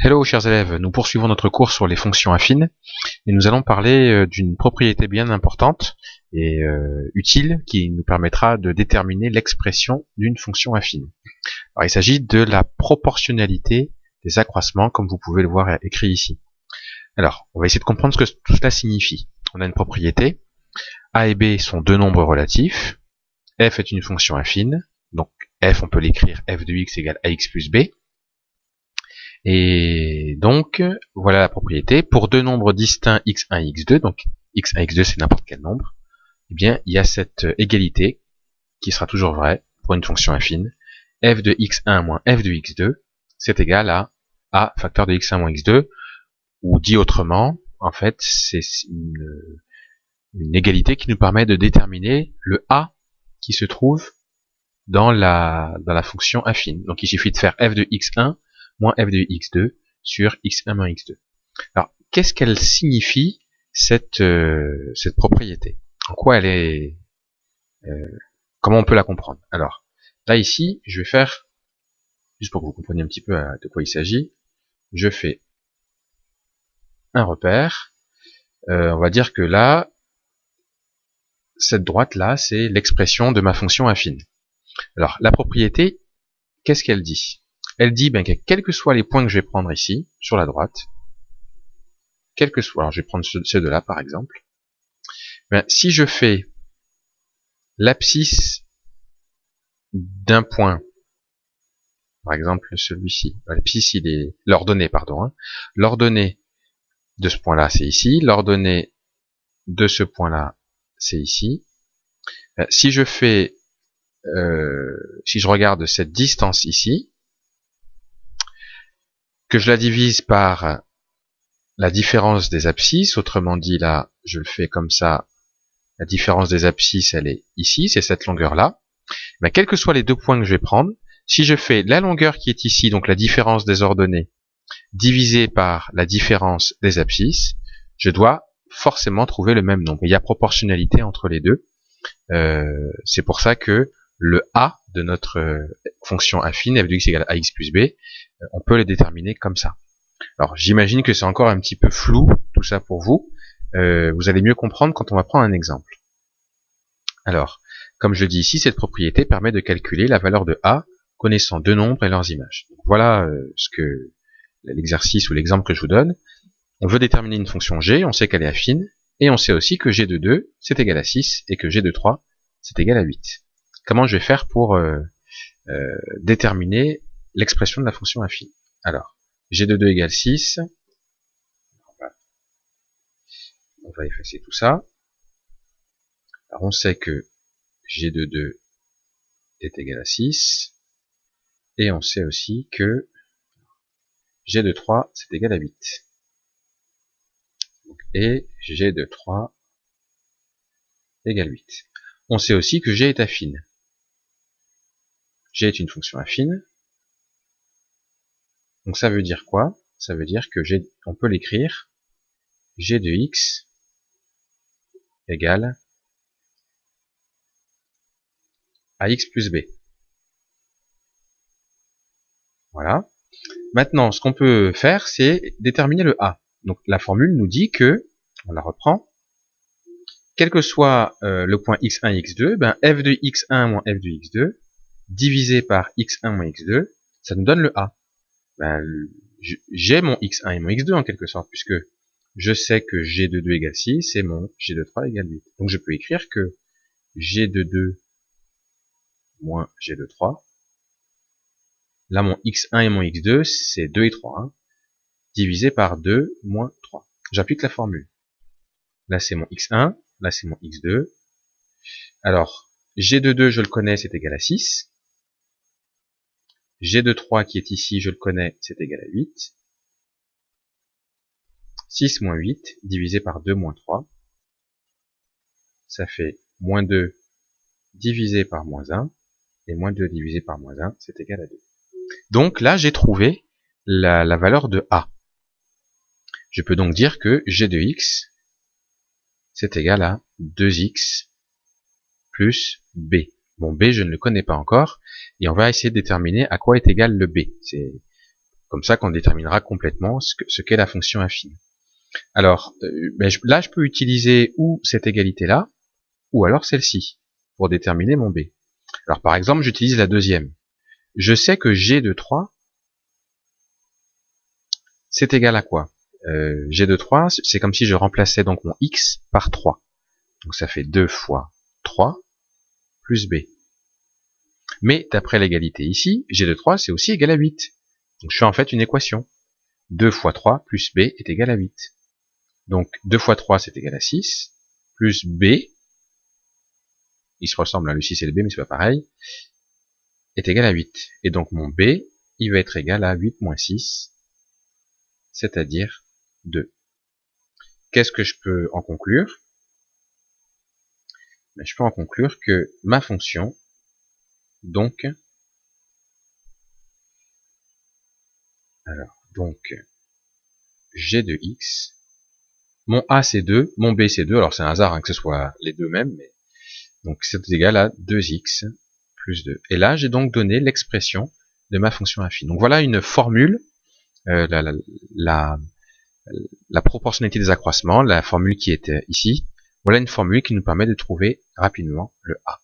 Hello chers élèves, nous poursuivons notre cours sur les fonctions affines et nous allons parler d'une propriété bien importante et utile qui nous permettra de déterminer l'expression d'une fonction affine. Alors, il s'agit de la proportionnalité des accroissements comme vous pouvez le voir écrit ici. Alors on va essayer de comprendre ce que tout cela signifie. On a une propriété, a et b sont deux nombres relatifs, f est une fonction affine, donc f on peut l'écrire f de x égale ax plus b. Et donc, voilà la propriété. Pour deux nombres distincts x1 et x2, donc x1 et x2 c'est n'importe quel nombre, eh bien il y a cette égalité qui sera toujours vraie pour une fonction affine. F de x1 moins f de x2, c'est égal à a facteur de x1 moins x2, ou dit autrement, en fait, c'est une égalité qui nous permet de déterminer le a qui se trouve dans la fonction affine. Donc il suffit de faire f de x1 moins f de x2 sur x1 moins x2. Alors, qu'est-ce qu'elle signifie cette propriété? En quoi elle est comment on peut la comprendre? Alors, là ici, je vais faire, juste pour que vous compreniez un petit peu de quoi il s'agit, je fais un repère. On va dire que là, cette droite-là, c'est l'expression de ma fonction affine. Alors, la propriété, qu'est-ce qu'elle dit? Elle dit que quels que soient les points que je vais prendre ici, sur la droite, quels que soient, alors je vais prendre ceux de là par exemple, si je fais l'abscisse d'un point, par exemple celui-ci, l'abscisse il est l'ordonnée, pardon, l'ordonnée de ce point-là c'est ici, l'ordonnée de ce point-là c'est ici. Si je fais, si je regarde cette distance ici, que je la divise par la différence des abscisses, autrement dit là, je le fais comme ça, la différence des abscisses elle est ici, c'est cette longueur-là, quels que soient les deux points que je vais prendre, si je fais la longueur qui est ici, donc la différence des ordonnées, divisée par la différence des abscisses, je dois forcément trouver le même nombre. Il y a proportionnalité entre les deux. C'est pour ça que le a de notre fonction affine, f de x égale ax plus b, on peut le déterminer comme ça. Alors j'imagine que c'est encore un petit peu flou tout ça pour vous. Vous allez mieux comprendre quand on va prendre un exemple. Alors, comme je dis ici, cette propriété permet de calculer la valeur de a connaissant deux nombres et leurs images. Donc, voilà ce que l'exercice ou l'exemple que je vous donne. On veut déterminer une fonction g, on sait qu'elle est affine, et on sait aussi que g de 2 c'est égal à 6 et que g de 3 c'est égal à 8. Comment je vais faire pour déterminer l'expression de la fonction affine? Alors, g de 2 égale 6, on va effacer tout ça. Alors on sait que g de 2 est égal à 6, et on sait aussi que g de 3 c'est égal à 8. Et g de 3 égale 8. On sait aussi que g est affine. G est une fonction affine. Donc ça veut dire quoi? Ça veut dire que on peut l'écrire g de x égale ax plus b. Voilà. Maintenant, ce qu'on peut faire, c'est déterminer le a. Donc la formule nous dit que, on la reprend, quel que soit le point x1 et x2, f de x1 moins f de x2, divisé par x1 moins x2, ça nous donne le a. J'ai mon x1 et mon x2 en quelque sorte, puisque je sais que g de 2 égale 6 et mon g de 3 égale 8. Donc je peux écrire que g de 2 moins g de 3, là mon x1 et mon x2 c'est 2 et 3, divisé par 2 moins 3. J'applique la formule. Là c'est mon x1, là c'est mon x2. Alors, g de 2 je le connais, c'est égal à 6. G de 3 qui est ici, je le connais, c'est égal à 8. 6 moins 8 divisé par 2 moins 3, ça fait moins 2 divisé par moins 1, et moins 2 divisé par moins 1, c'est égal à 2. Donc là, j'ai trouvé la valeur de a. Je peux donc dire que g de x, c'est égal à 2x plus b. Bon, b, je ne le connais pas encore, et on va essayer de déterminer à quoi est égal le b. Comme ça qu'on déterminera complètement ce qu'est la fonction affine. Alors, là, je peux utiliser ou cette égalité-là, ou alors celle-ci, pour déterminer mon B. Alors, par exemple, j'utilise la deuxième. Je sais que G de 3, c'est égal à quoi? G de 3, c'est comme si je remplaçais donc mon X par 3. Donc ça fait 2 fois 3 plus B. Mais d'après l'égalité ici, G de 3, c'est aussi égal à 8. Donc je fais en fait une équation. 2 fois 3 plus B est égal à 8. Donc 2 fois 3 c'est égal à 6, plus B, il se ressemble à le 6 et le B mais c'est pas pareil, est égal à 8. Et donc mon B, il va être égal à 8 moins 6, c'est-à-dire 2. Qu'est-ce que je peux en conclure? Je peux en conclure que ma fonction, donc G de X, mon A c'est 2, mon B c'est 2, alors c'est un hasard que ce soit les deux mêmes, mais donc c'est égal à 2x plus 2. Et là, j'ai donc donné l'expression de ma fonction affine. Donc voilà une formule, la proportionnalité des accroissements, la formule qui est ici. Voilà une formule qui nous permet de trouver rapidement le A.